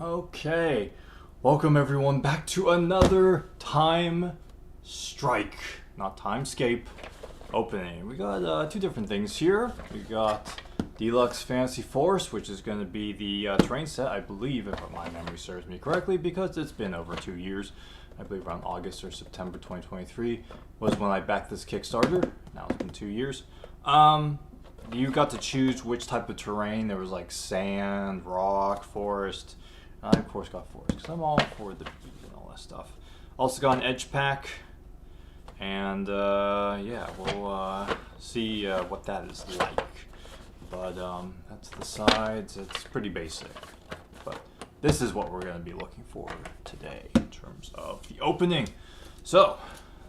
Okay, welcome everyone back to another Time Strike, not Timescape opening. We got two different things here. We got Deluxe Fancy Force, which is going to be the train set, I believe, if my memory serves me correctly, because it's been over 2 years. I believe around August or September 2023 was when I backed this Kickstarter. Now it's been 2 years. You got to choose which type of terrain. There was like sand, rock, forest. I of course got forest because I'm all for the beat and all that stuff. Also got an edge pack, and yeah, we'll see what that is like. But that's the sides. It's pretty basic, but this is what we're going to be looking for today in terms of the opening. So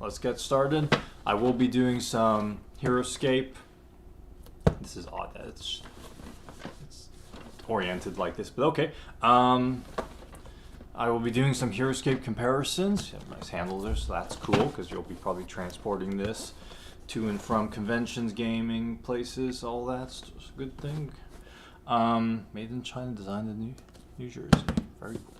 let's get started. I will be doing some Heroescape. This is odd that it's oriented like this, but okay. I will be doing some Heroescape comparisons. You have nice handles there, so that's cool because you'll be probably transporting this to and from conventions, gaming places, all that's just a good thing. Made in China, designed in New Jersey. Very cool.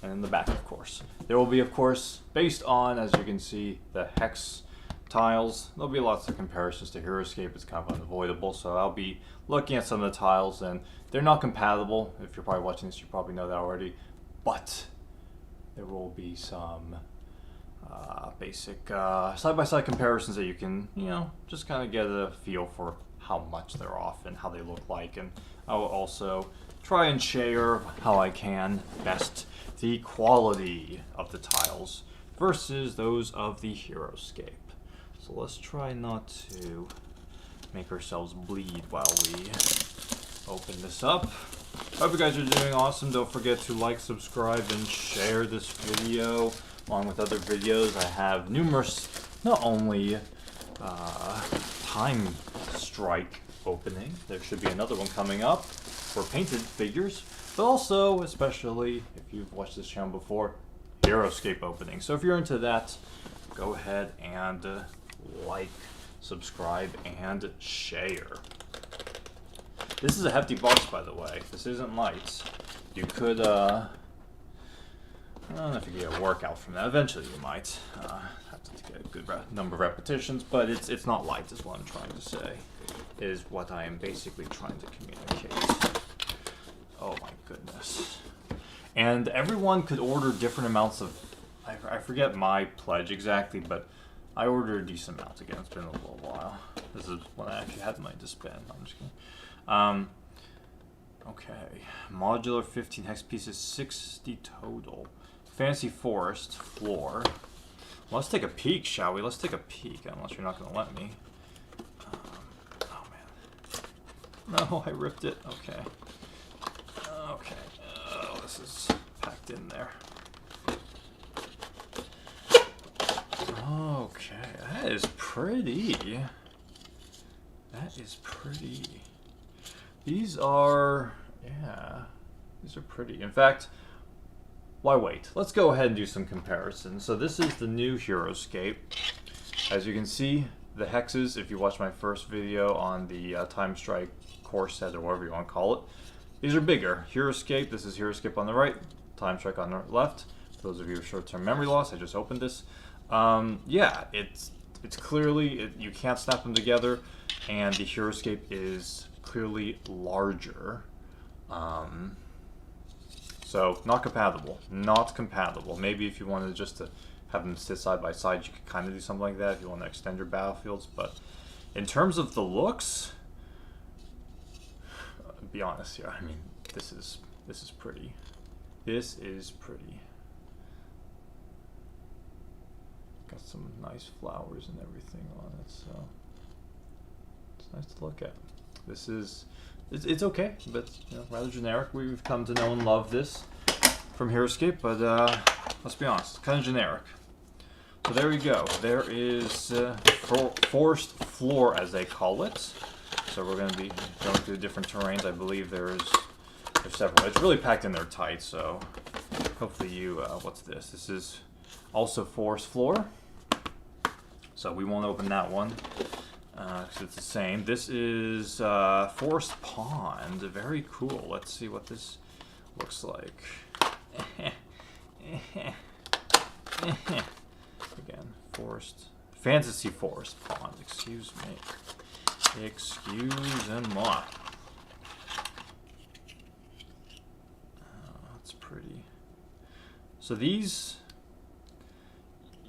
And in the back, of course, there will be, of course, based on, as you can see, the hex tiles. There'll be lots of comparisons to Heroescape. It's kind of unavoidable, so I'll be looking at some of the tiles, and they're not compatible. If you're probably watching this, you probably know that already, but there will be some basic side-by-side comparisons that you can, just kind of get a feel for how much they're off and how they look like. And I will also try and share how I can best the quality of the tiles versus those of the Heroescape. So let's try not to make ourselves bleed while we open this up. Hope you guys are doing awesome. Don't forget to like, subscribe, and share this video along with other videos. I have numerous, not only TimeStrike opening, there should be another one coming up for painted figures, but also, especially if you've watched this channel before, Heroescape opening. So if you're into that, go ahead and like, subscribe, and share. This is a hefty box, by the way. This isn't light. You could, I don't know if you get a workout from that. Eventually you might have to get a good number of repetitions, but it's not light is what I'm trying to say, is what I am basically trying to communicate. Oh my goodness. And everyone could order different amounts of, I forget my pledge exactly, but I ordered a decent amount. Again, it's been a little while. This is when I actually had money to spend. I'm just kidding. Okay. Modular 15 hex pieces, 60 total. Fancy Forest floor. Well, let's take a peek, shall we? Let's take a peek, unless you're not going to let me. Oh, man. No, I ripped it. Okay. Okay. Oh, this is packed in there. Okay, that is pretty. That is pretty. These are, yeah, these are pretty. In fact, why wait? Let's go ahead and do some comparisons. So this is the new Heroescape. As you can see, the hexes, if you watch my first video on the TimeStrike core set, or whatever you want to call it, these are bigger. Heroescape, this is Heroescape on the right, TimeStrike on the left. For those of you with short-term memory loss, I just opened this. Yeah, it's clearly, you can't snap them together, and the Heroescape is clearly larger. So not compatible. Not compatible. Maybe if you wanted just to have them sit side by side, you could kind of do something like that if you want to extend your battlefields. But in terms of the looks, be honest here. I mean, this is pretty. This is pretty. Got some nice flowers and everything on it, so it's nice to look at. This is, it's okay, but rather generic. We've come to know and love this from Heroescape, but let's be honest, kind of generic. So there we go. There is Forest floor, as they call it. So we're going to be going through different terrains. I believe there's several. It's really packed in there tight, so hopefully you. What's this? This is also Forest floor. So we won't open that one. because it's the same. This is Forest Pond. Very cool. Let's see what this looks like. Again, Forrest. Fantasy Forest Pond. Excuse me. Excuse-moi. That's pretty. So these,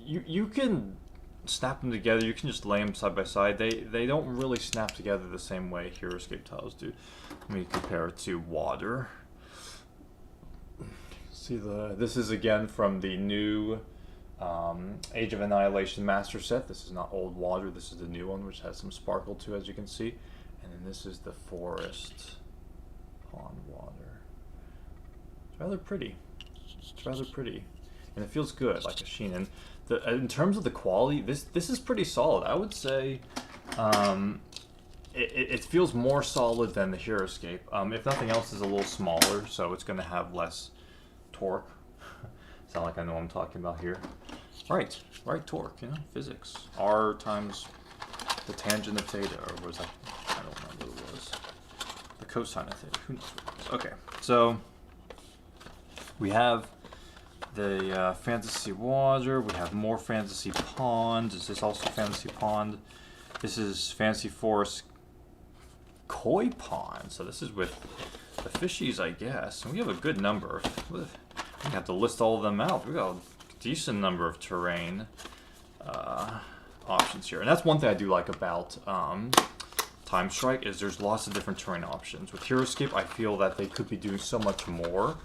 you can snap them together. You can just lay them side by side. They don't really snap together the same way Heroescape tiles do. Let me compare it to water. See this is again from the new Age of Annihilation Master Set. This is not old water. This is the new one, which has some sparkle too, as you can see. And then this is the Forest Pond water. It's rather pretty. It's rather pretty, and it feels good, like a sheen. And in terms of the quality, this is pretty solid. I would say it feels more solid than the Heroescape. If nothing else, is a little smaller, so it's going to have less torque. Sound like I know what I'm talking about here. Right, torque, you know, physics. R times the tangent of theta, or was that? I don't remember what it was. The cosine of theta, who knows what it was. Okay, so we have the Fantasy Water, we have more Fantasy Pond. Is this also Fantasy Pond? This is Fantasy Forest Koi Pond, so this is with the fishies, I guess. And we have a good number. We have to list all of them out. We got a decent number of terrain options here, and that's one thing I do like about TimeStrike is there's lots of different terrain options. With Heroescape, I feel that they could be doing so much more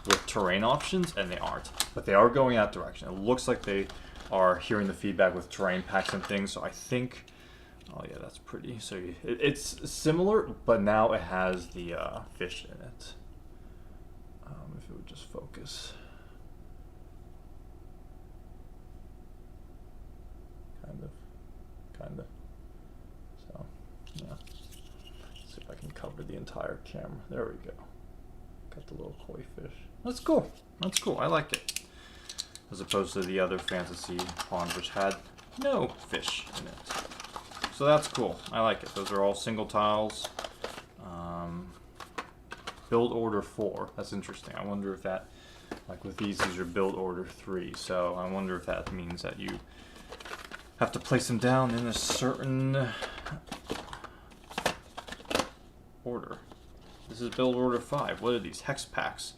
with terrain options, and they aren't. But they are going that direction. It looks like they are hearing the feedback with terrain packs and things, so I think. Oh yeah, that's pretty. So it's similar, but now it has the fish in it. If it would just focus. Kind of. So, yeah. Let's see if I can cover the entire camera. There we go. Got the little koi fish. That's cool. That's cool. I like it. As opposed to the other fantasy ponds, which had no fish in it. So that's cool. I like it. Those are all single tiles. Build order 4. That's interesting. I wonder if that, like with these are build order 3. So I wonder if that means that you have to place them down in a certain order. This is build order 5. What are these? Hex packs.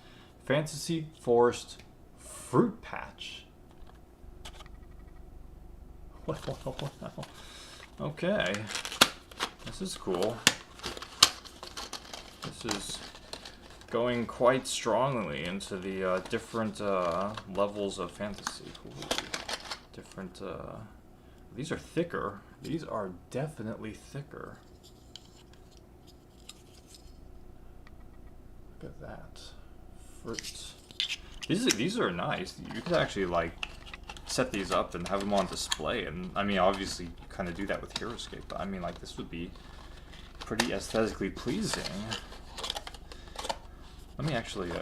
Fantasy Forest Fruit Patch. Wow. Okay. This is cool. This is going quite strongly into the different levels of fantasy. Ooh. Different, these are thicker. These are definitely thicker. Look at that. Fruit. These are nice. You could actually like set these up and have them on display, and I mean obviously you kind of do that with Heroescape, but I mean like this would be pretty aesthetically pleasing. Let me actually get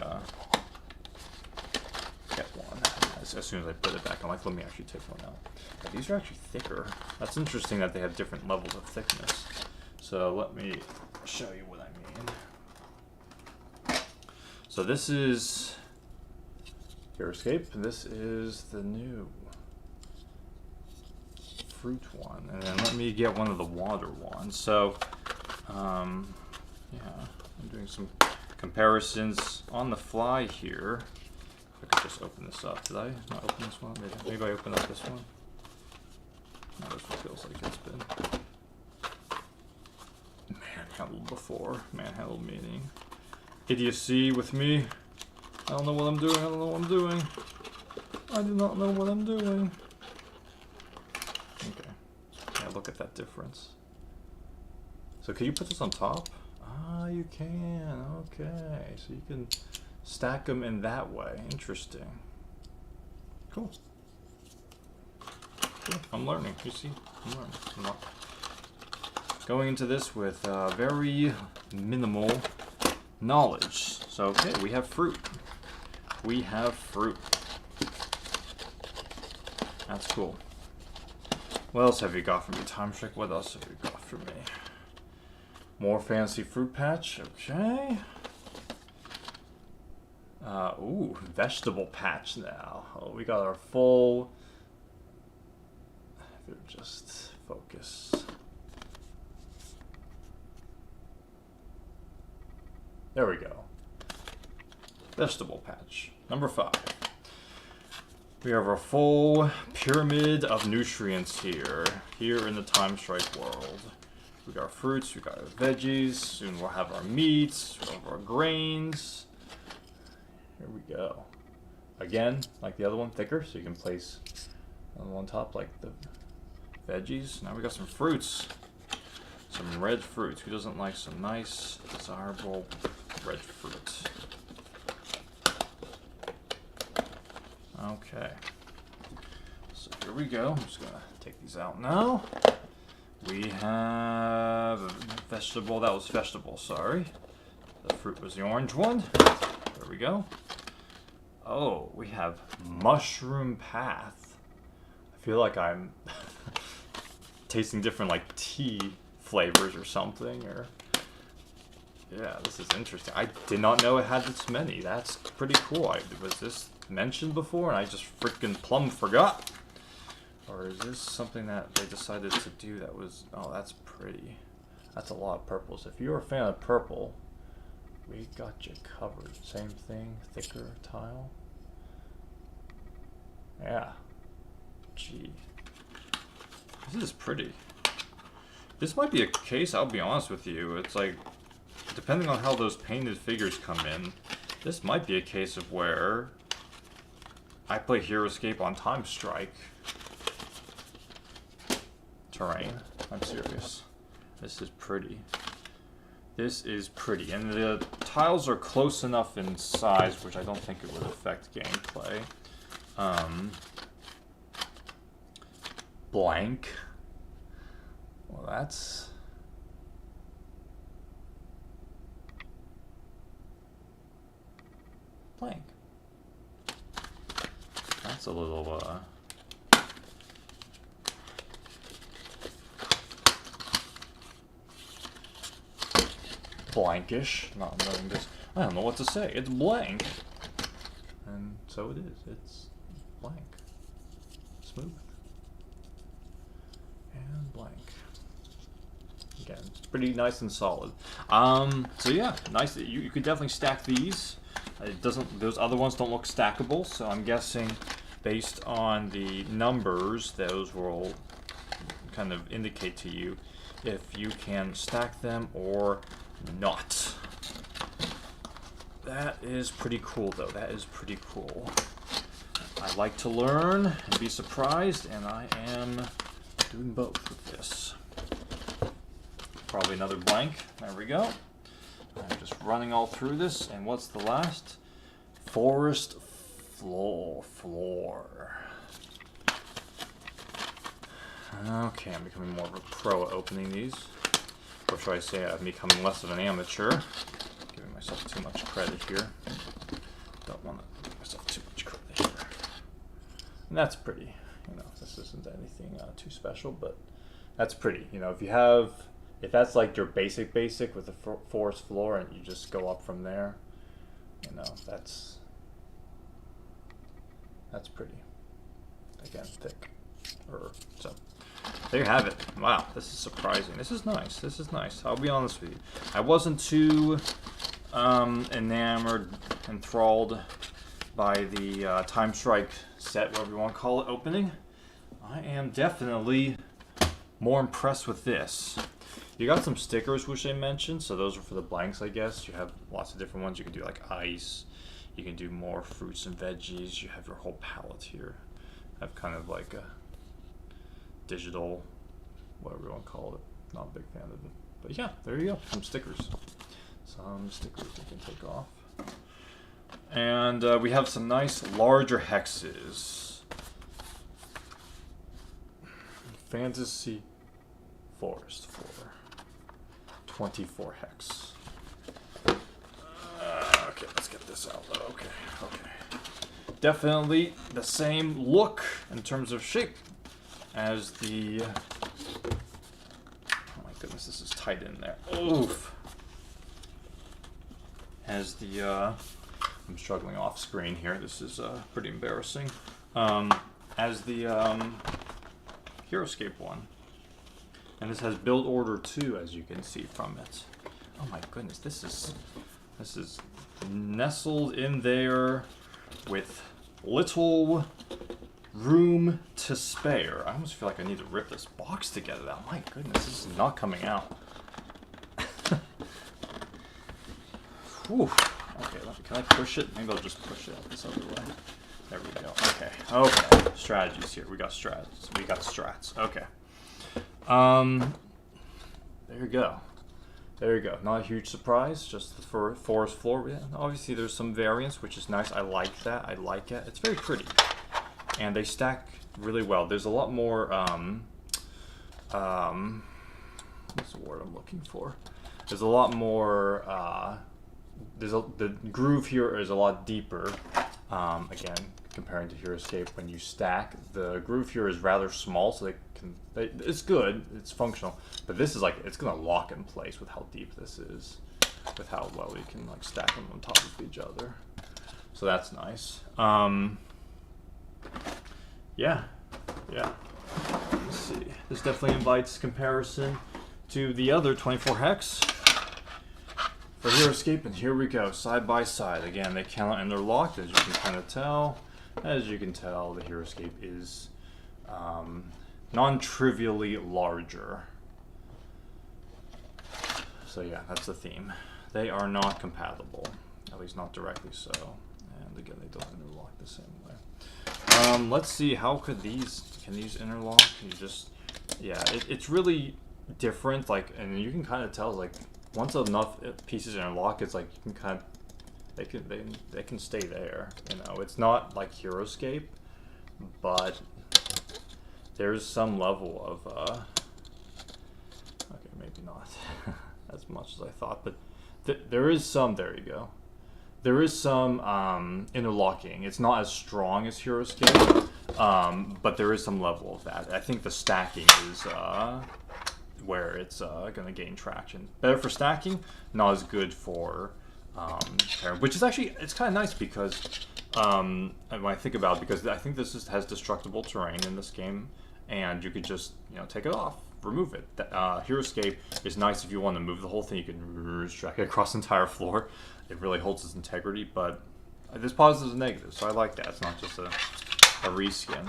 one as soon as I put it back. I'm like, let me actually take one out. Yeah, these are actually thicker. That's interesting that they have different levels of thickness. So let me show you what I mean. So this is Heroescape. This is the new fruit one, and then let me get one of the water ones. So, yeah, I'm doing some comparisons on the fly here. If I could just open this up. Did I not open this one? Maybe I opened up this one. No, this one feels like it's been manhandled before. Manhandled meaning idiocy with me. I don't know what I'm doing. I don't know what I'm doing. I do not know what I'm doing. Okay. Yeah, look at that difference. So can you put this on top? Ah, you can. Okay. So you can stack them in that way. Interesting. Cool. Cool. I'm learning. You see? I'm learning. I'm going into this with very minimal knowledge. So, okay, we have fruit. We have fruit. That's cool. What else have you got for me, TimeStrike? What else have you got for me? More fancy fruit patch. Okay. Ooh, vegetable patch now. Oh, we got our full... Just focus. There we go. Vegetable patch. Number 5. We have our full pyramid of nutrients here in the TimeStrike world. We got our fruits, we got our veggies, soon we'll have our meats, we'll have our grains. Here we go. Again, like the other one, thicker, so you can place on top like the veggies. Now we got some fruits. Some red fruits. Who doesn't like some nice, desirable red fruit? Okay. So here we go. I'm just gonna take these out now. We have a vegetable. That was vegetable, sorry. The fruit was the orange one. There we go. Oh, we have mushroom path. I feel like I'm tasting different like tea flavors or something, or yeah, this is interesting. I did not know it had this many. That's pretty cool. Was this mentioned before and I just freaking plumb forgot? Or is this something that they decided to do that was... Oh, that's pretty. That's a lot of purples. If you're a fan of purple, we got you covered. Same thing, thicker tile. Yeah. Gee. This is pretty. This might be a case, I'll be honest with you. It's like, depending on how those painted figures come in, this might be a case of where I play HeroScape on TimeStrike terrain. I'm serious. This is pretty. This is pretty. And the tiles are close enough in size, which I don't think it would affect gameplay. Blank. Well, that's... blank. That's a little, blankish. Not knowing this. I don't know what to say. It's blank. And so it is. It's blank. Smooth. And blank. Again, it's pretty nice and solid. So yeah, nice. You could definitely stack these. It doesn't. Those other ones don't look stackable, so I'm guessing based on the numbers, those will kind of indicate to you if you can stack them or not. That is pretty cool, though. That is pretty cool. I like to learn and be surprised, and I am doing both with this. Probably another blank. There we go. I'm just running all through this, and what's the last? Forrest floor. Okay, I'm becoming more of a pro at opening these. Or should I say I'm becoming less of an amateur. Giving myself too much credit here. Don't want to give myself too much credit here. And that's pretty. You know, this isn't anything too special, but that's pretty. You know, if that's like your basic with the Forrest floor and you just go up from there, you know, that's pretty. Again, thick. So there you have it. Wow, this is surprising. This is nice. This is nice. I'll be honest with you. I wasn't too enamored, enthralled by the TimeStrike set, whatever you want to call it, opening. I am definitely more impressed with this. You got some stickers, which I mentioned, so those are for the blanks, I guess. You have lots of different ones. You can do like ice. You can do more fruits and veggies. You have your whole palette here. I have kind of like a digital, whatever you want to call it. Not a big fan of it. But yeah, there you go. Some stickers. Some stickers we can take off. And we have some nice larger hexes. Fantasy Forest floor. 24 hex. Okay, let's get this out though. Okay. Definitely the same look in terms of shape as the... Oh my goodness, this is tight in there. Oof. As the I'm struggling off screen here. This is pretty embarrassing. As the HeroScape one. And this has build order 2, as you can see from it. Oh my goodness, this is nestled in there with little room to spare. I almost feel like I need to rip this box together now. My goodness, this is not coming out. Whew. Okay, can I push it? Maybe I'll just push it out this other way. There we go. Okay. Okay. Strategies here. We got strats. We got strats. Okay. There you go. There you go. Not a huge surprise. Just for Forrest floor. Yeah, obviously, there's some variance, which is nice. I like that. I like it. It's very pretty, and they stack really well. There's a lot more. What's the word I'm looking for? There's a lot more. The groove here is a lot deeper. Again, comparing to HeroScape, when you stack, the groove here is rather small, so it's good, it's functional, but this is like, it's gonna lock in place with how deep this is, with how well you can like stack them on top of each other. So that's nice. Yeah. Let's see. This definitely invites comparison to the other 24 hex for HeroScape, and here we go, side by side. Again, they cannot interlock, as you can kind of tell. As you can tell, the HeroScape is non-trivially larger. So yeah, that's the theme. They are not compatible, at least not directly so. And again, they don't interlock the same way. Let's see, how could can these interlock? You just, yeah, it's really different. Like, and you can kind of tell, like, once enough pieces interlock, it's like you can kind of, they can stay there. You know, it's not like HeroScape, but there's some level of okay, maybe not as much as I thought, but there is some. There you go. There is some interlocking. It's not as strong as HeroScape, but there is some level of that. I think the stacking is where it's going to gain traction. Better for stacking, not as good for which is actually, it's kind of nice because when I think about it, because I think this has destructible terrain in this game, and you could just, you know, take it off, remove it. HeroScape is nice if you want to move the whole thing. You can drag it across the entire floor. It really holds its integrity, but there's positives and negatives, so I like that. It's not just a reskin.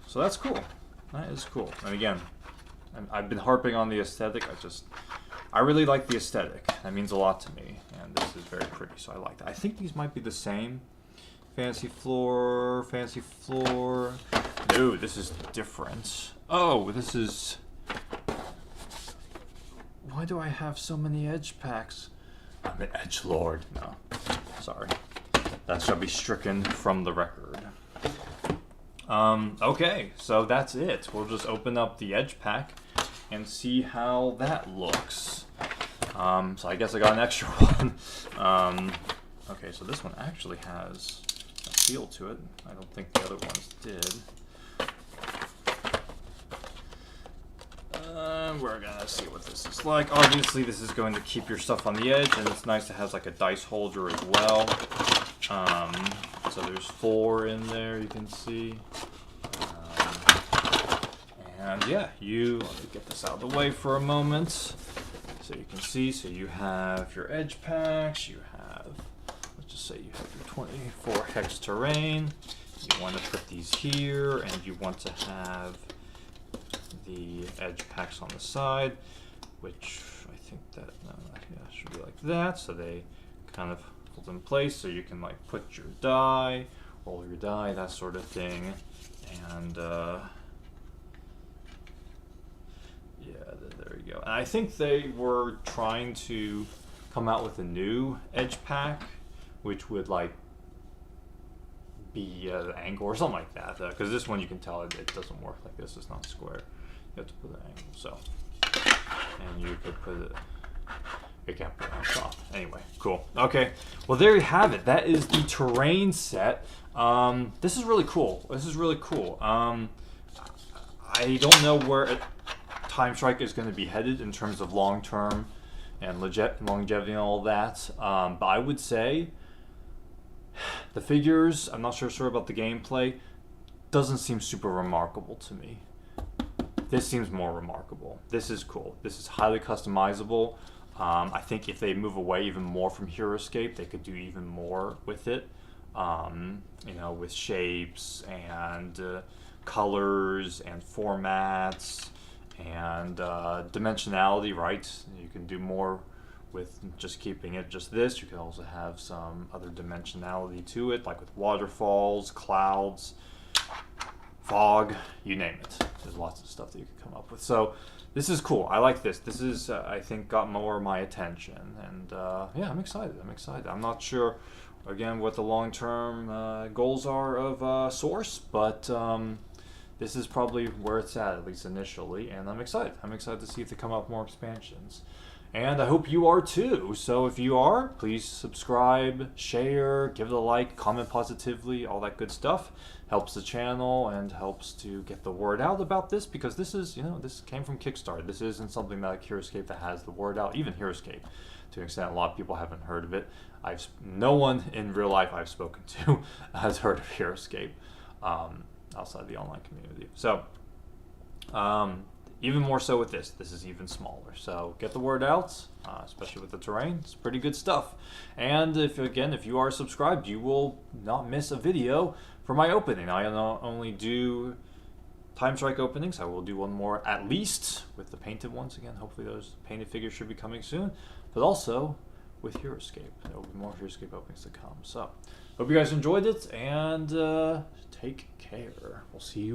So that's cool. That is cool. And again, I've been harping on the aesthetic. I really like the aesthetic. That means a lot to me, and this is very pretty, so I like that. I think these might be the same. Fancy floor. No, this is different. Oh, this is... Why do I have so many edge packs? I'm an edgelord. No, sorry. That shall be stricken from the record. Okay, so that's it. We'll just open up the edge pack and see how that looks. So I guess I got an extra one. Okay, so this one actually has a feel to it. I don't think the other ones did. We're gonna see what this is like. Obviously, this is going to keep your stuff on the edge, and it's nice to have like a dice holder as well. So there's 4 in there, you can see. And yeah, let me get this out of the way for a moment. So you can see, so you have your edge packs, you have, let's just say you have your 24 hex terrain. You want to put these here, and you want to have the edge packs on the side, which I think that should be like that. So they kind of hold in place, so you can like put your die, roll your die, that sort of thing. And yeah, there you go. And I think they were trying to come out with a new edge pack, which would like be an angle or something like that. Because this one, you can tell it doesn't work like this. It's not square. You have to put an angle. So, and you could put it. You can't put it on top. Anyway, cool. Okay. Well, there you have it. That is the terrain set. This is really cool. I don't know where TimeStrike is going to be headed in terms of long-term and longevity and all that. But I would say The figures, I'm not sure about the gameplay. Doesn't seem super remarkable to me. This seems more remarkable. This is cool. This is highly customizable. I think if they move away even more from HeroScape, they could do even more with it. You know, with shapes and colors and formats and dimensionality, right? You can do more with just keeping it just this. You can also have some other dimensionality to it, like with waterfalls, clouds, fog, you name it. There's lots of stuff that you could come up with. So this is cool. I like this. This is, I think, got more of my attention. And yeah, I'm excited. I'm not sure, again, what the long-term goals are of Source, but this is probably where it's at least initially. And I'm excited. I'm excited to see if they come up with more expansions. And I hope you are too. So if you are, please subscribe, share, give it a like, comment positively, all that good stuff. Helps the channel and helps to get the word out about this, because this is, you know, this came from Kickstarter. This isn't something like HeroScape that has the word out. Even HeroScape, to an extent, a lot of people haven't heard of it. No one in real life I've spoken to has heard of HeroScape outside the online community. So, even more so with this. This is even smaller. So get the word out, especially with the terrain. It's pretty good stuff. And if you are subscribed, you will not miss a video for my opening. I not only do TimeStrike openings, I will do one more at least with the painted ones again. Hopefully those painted figures should be coming soon. But also with HeroScape. There will be more HeroScape openings to come. So hope you guys enjoyed it, and take care. We'll see you.